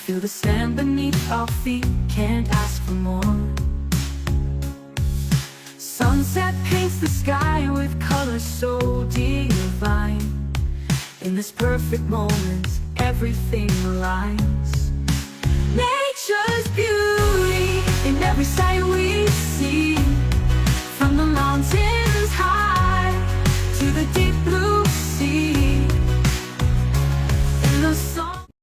Feel the sand beneath our feet, can't ask for more. Sunset paints the sky with colors so divine. In this perfect moment, everything aligns. Nature's beauty in every sight we see, from the mountains high to the deep blue sea.